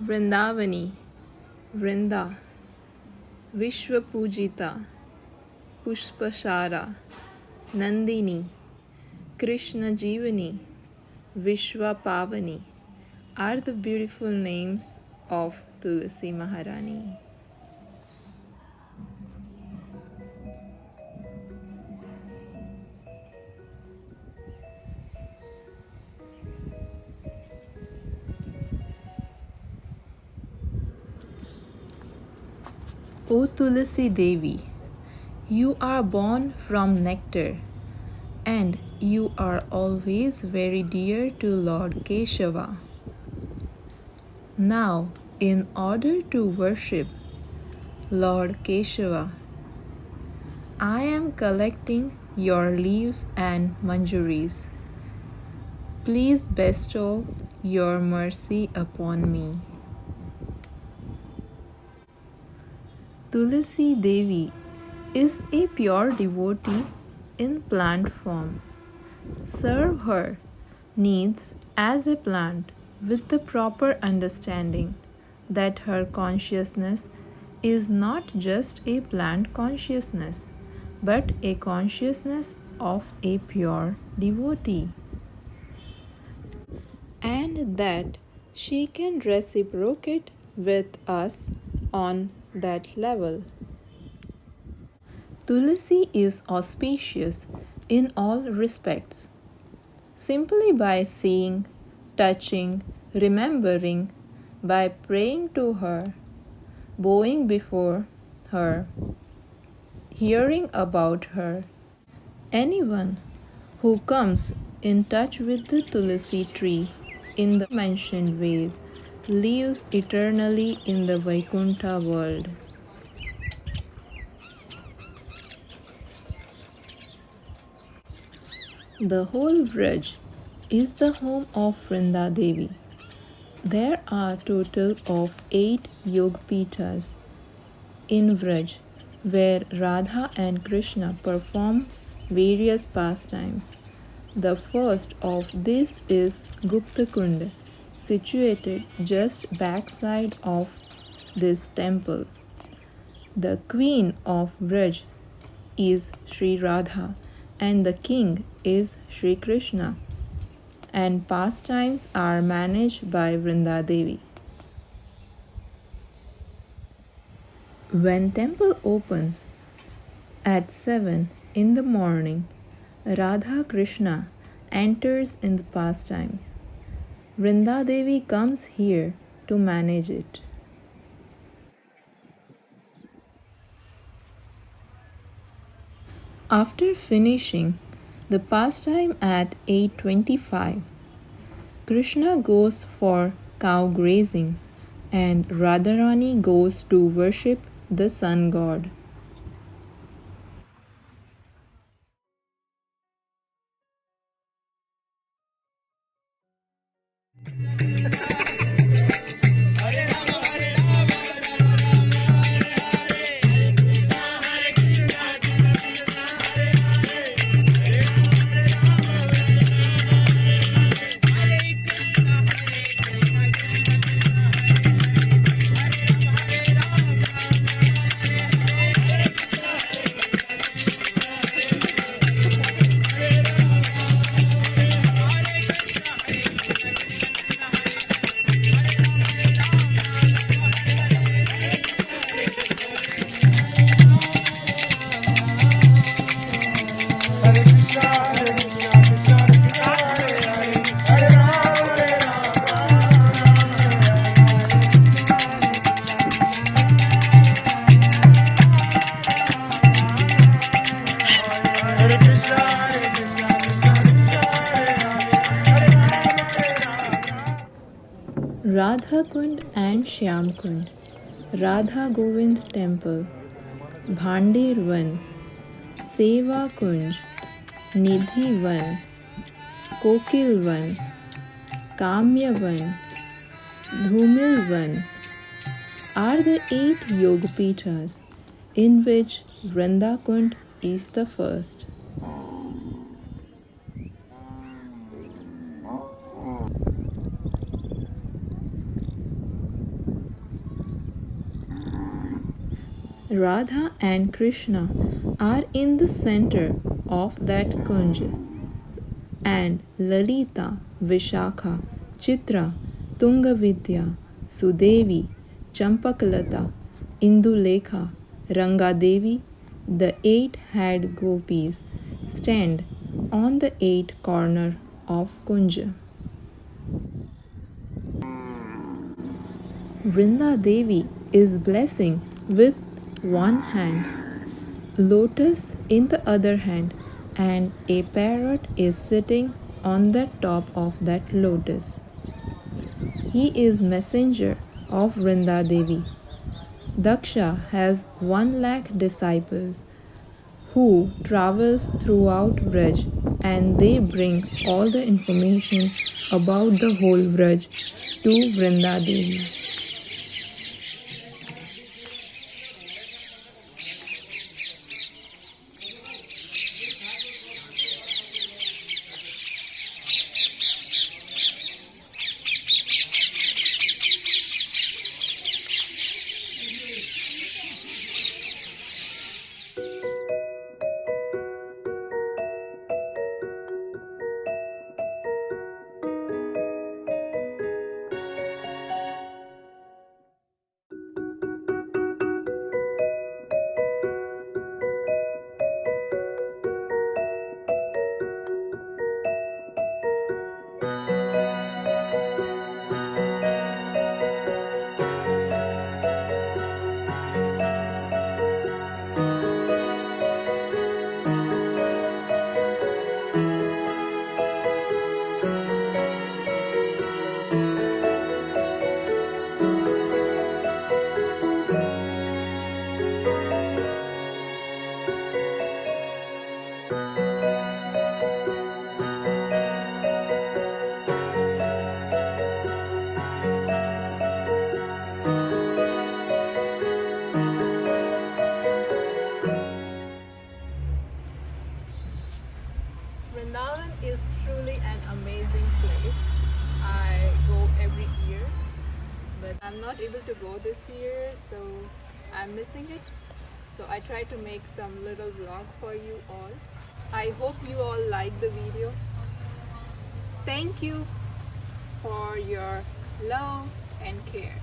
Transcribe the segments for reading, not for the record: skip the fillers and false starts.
Vrindavani, Vrinda, Vishwapujita, Pushpashara, Nandini, Krishna Jivani, Vishwapavani are the beautiful names of Tulsi Maharani. O Tulsi Devi, you are born from nectar, and you are always very dear to Lord Keshava. Now, in order to worship Lord Keshava, I am collecting your leaves and manjuris. Please bestow your mercy upon me. Tulsi Devi is a pure devotee in plant form. Serve her needs as a plant with the proper understanding that her consciousness is not just a plant consciousness, but a consciousness of a pure devotee, and that she can reciprocate with us on that level. Tulsi is auspicious in all respects. Simply by seeing, touching, remembering, by praying to her, bowing before her, hearing about her, anyone who comes in touch with the Tulsi tree in the mentioned ways lives eternally in the Vaikuntha world. The whole Vraj is the home of Vrinda Devi. There are total of 8 Yogpitas in Vraj where Radha and Krishna performs various pastimes. The first of these is Gupta Kund, situated just backside of this temple. The queen of Vraj is Sri Radha and the king is Sri Krishna, and pastimes are managed by Vrinda Devi. When temple opens at 7 in the morning, Radha Krishna enters in the pastimes. Vrinda Devi comes here to manage it. After finishing the pastime at 8:25, Krishna goes for cow grazing and Radharani goes to worship the sun god. Radha Kund and Shyam Kund, Radha Govind Temple, Bhandir Van, Seva Kunj, Nidhi Van, Kokil Van, Kamya Van, Dhumil Van are the 8 Yogapitas, in which Vrinda Kund is the first. Radha and Krishna are in the center of that kunj, and Lalita, Vishakha, Chitra, Tungavidya, Sudevi, Champakalata, Indulekha, Rangadevi, the eight-head gopis, stand on the eight corner of Kunja. Vrinda Devi is blessing with one hand, lotus in the other hand, and a parrot is sitting on the top of that lotus. He is messenger of Vrinda Devi. Daksha has 1 lakh disciples who travels throughout Vraj, and they bring all the information about the whole Vraj to Vrinda Devi. Vrindavan is truly an amazing place. I go every year, but I'm not able to go this year, so I'm missing it. So I try to make some little vlog for you all. I hope you all like the video. Thank you for your love and care.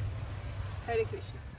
Hare Krishna.